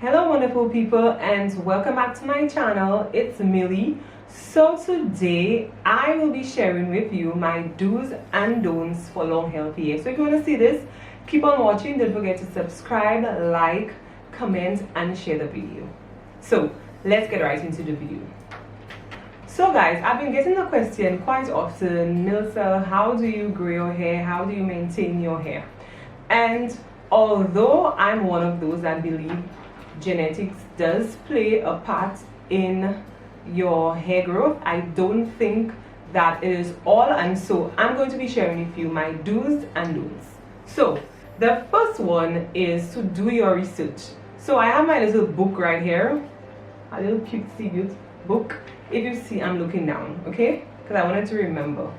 Hello wonderful people, and welcome back to my channel. It's Millie. So today I will be sharing with you my do's and don'ts for long healthy hair. So if you want to see this, keep on watching. Don't forget to subscribe, like, comment and share the video. So let's get right into the video. So guys, I've been getting the question quite often, Milsel, how do you grow your hair? How do you maintain your hair? And although I'm one of those that believe genetics does play a part in your hair growth, I don't think that it is all, and so I'm going to be sharing with you my do's and don'ts. So the first one is to do your research. So I have my little book right here, a little cute book. If you see, I'm looking down, okay, because I wanted to remember.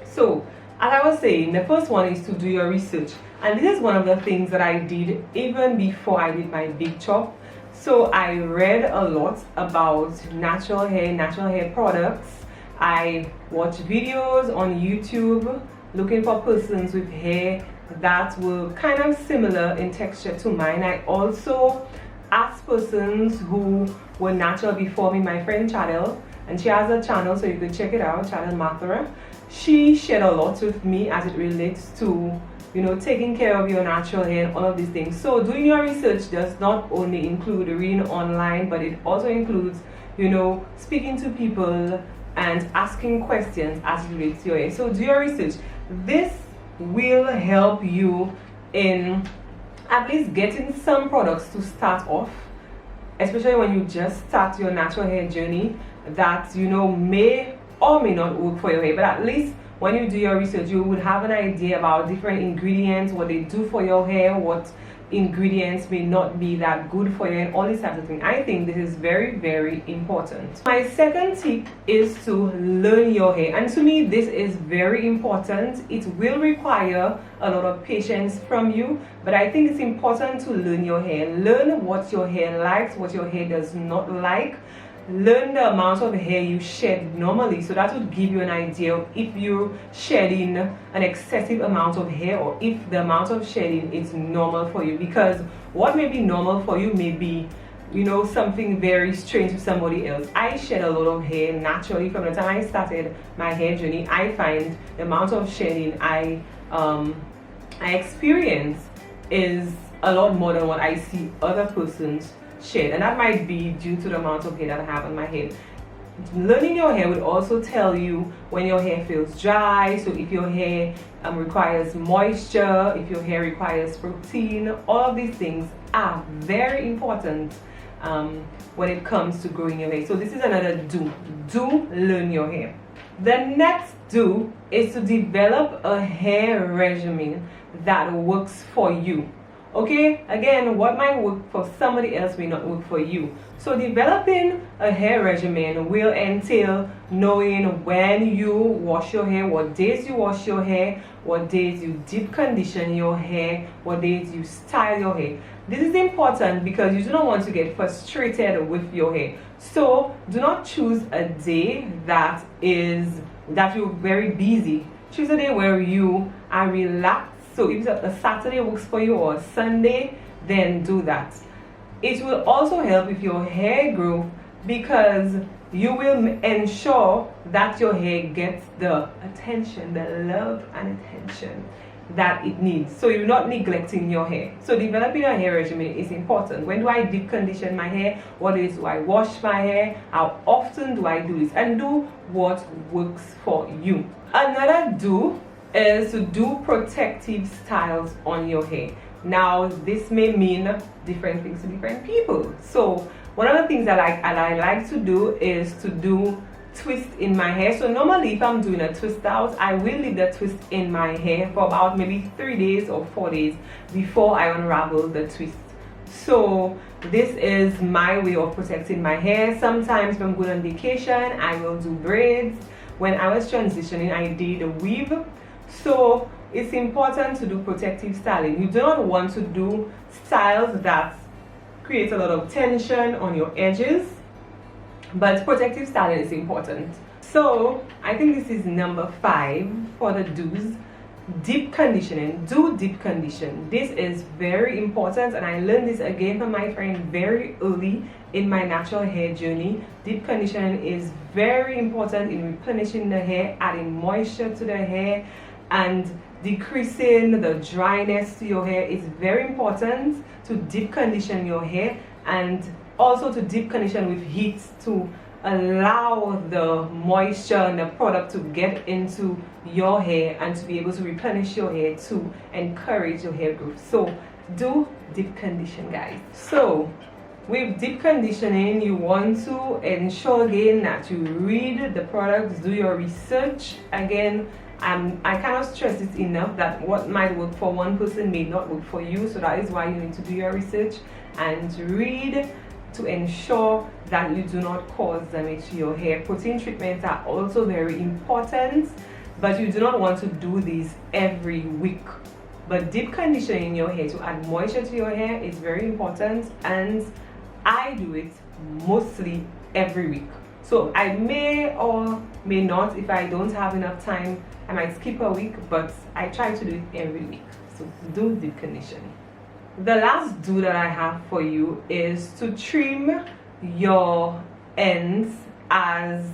So as I was saying, the first one is to do your research, and this is one of the things that I did even before I did my big chop. So I read a lot about natural hair products. I watched videos on YouTube looking for persons with hair that were kind of similar in texture to mine. I also asked persons who were natural before me. My friend Chadel, and she has a channel, so you could check it out, Chadel Mathura. She shared a lot with me as it relates to, you know, taking care of your natural hair and all of these things. So doing your research does not only include reading online, but it also includes, you know, speaking to people and asking questions as it relates to your hair. So do your research. This will help you in at least getting some products to start off, especially when you just start your natural hair journey, that, you know, may or may not work for your hair. But at least when you do your research, you would have an idea about different ingredients, what they do for your hair, what ingredients may not be that good for you, and all these types of things. I think this is very, very important. My second tip is to learn your hair, and to me this is very important. It will require a lot of patience from you, but I think it's important to learn your hair. Learn what your hair likes, what your hair does not like. Learn the amount of hair you shed normally, so that would give you an idea of if you're shedding an excessive amount of hair or if the amount of shedding is normal for you, because what may be normal for you may be, you know, something very strange to somebody else. I shed a lot of hair naturally from the time I started my hair journey. I find the amount of shedding I experience is a lot more than what I see other persons shed, and that might be due to the amount of hair that I have on my head. Learning your hair would also tell you when your hair feels dry, so if your hair requires moisture, if your hair requires protein. All of these things are very important when it comes to growing your hair. So this is another do learn your hair. The next do is to develop a hair regimen that works for you. Okay, again, what might work for somebody else may not work for you. So developing a hair regimen will entail knowing when you wash your hair, what days you wash your hair, what days you deep condition your hair, what days you style your hair. This is important because you do not want to get frustrated with your hair. So do not choose a day that you're very busy. Choose a day where you are relaxed. So if a Saturday works for you or a Sunday, then do that. It will also help with your hair growth because you will ensure that your hair gets the attention, the love and attention that it needs. So you're not neglecting your hair. So developing a hair regimen is important. When do I deep condition my hair? What days do I wash my hair? How often do I do this? And do what works for you. Another do is to do protective styles on your hair. Now this may mean different things to different people. So one of the things that I like to do is to do twist in my hair. So normally if I'm doing a twist out, I will leave the twist in my hair for about maybe 3 days or 4 days before I unravel the twist. So this is my way of protecting my hair. Sometimes when I'm going on vacation, I will do braids. When I was transitioning, I did a weave. So it's important to do protective styling. You do not want to do styles that create a lot of tension on your edges, but protective styling is important. So I think this is number 5 for the do's. deep conditioning. Do deep condition. This is very important, and I learned this again from my friend very early in my natural hair journey. Deep conditioning is very important in replenishing the hair, adding moisture to the hair, and decreasing the dryness to your hair. It's very important to deep condition your hair, and also to deep condition with heat to allow the moisture and the product to get into your hair and to be able to replenish your hair to encourage your hair growth. So do deep condition, guys. So with deep conditioning, you want to ensure again that you read the products, do your research. Again, I cannot stress this enough that what might work for one person may not work for you. So that is why you need to do your research and read to ensure that you do not cause damage to your hair. Protein treatments are also very important, but you do not want to do these every week. But deep conditioning your hair to add moisture to your hair is very important, and I do it mostly every week. So I may or may not, if I don't have enough time, I might skip a week, but I try to do it every week. So do deep conditioning. The last do that I have for you is to trim your ends as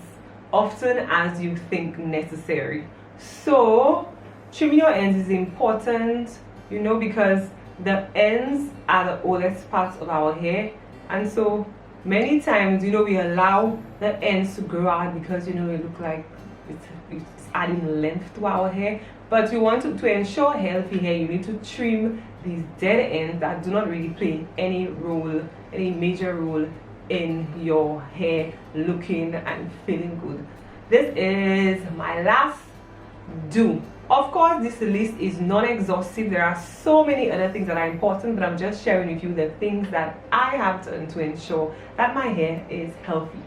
often as you think necessary. So trimming your ends is important, you know, because the ends are the oldest parts of our hair, and so many times, you know, we allow the ends to grow out because, you know, it look like it's adding length to our hair. But you want to ensure healthy hair, you need to trim these dead ends that do not really play any role, any major role in your hair looking and feeling good. This is my last do. Of course, this list is non-exhaustive. There are so many other things that are important, but I'm just sharing with you the things that I have done to ensure that my hair is healthy.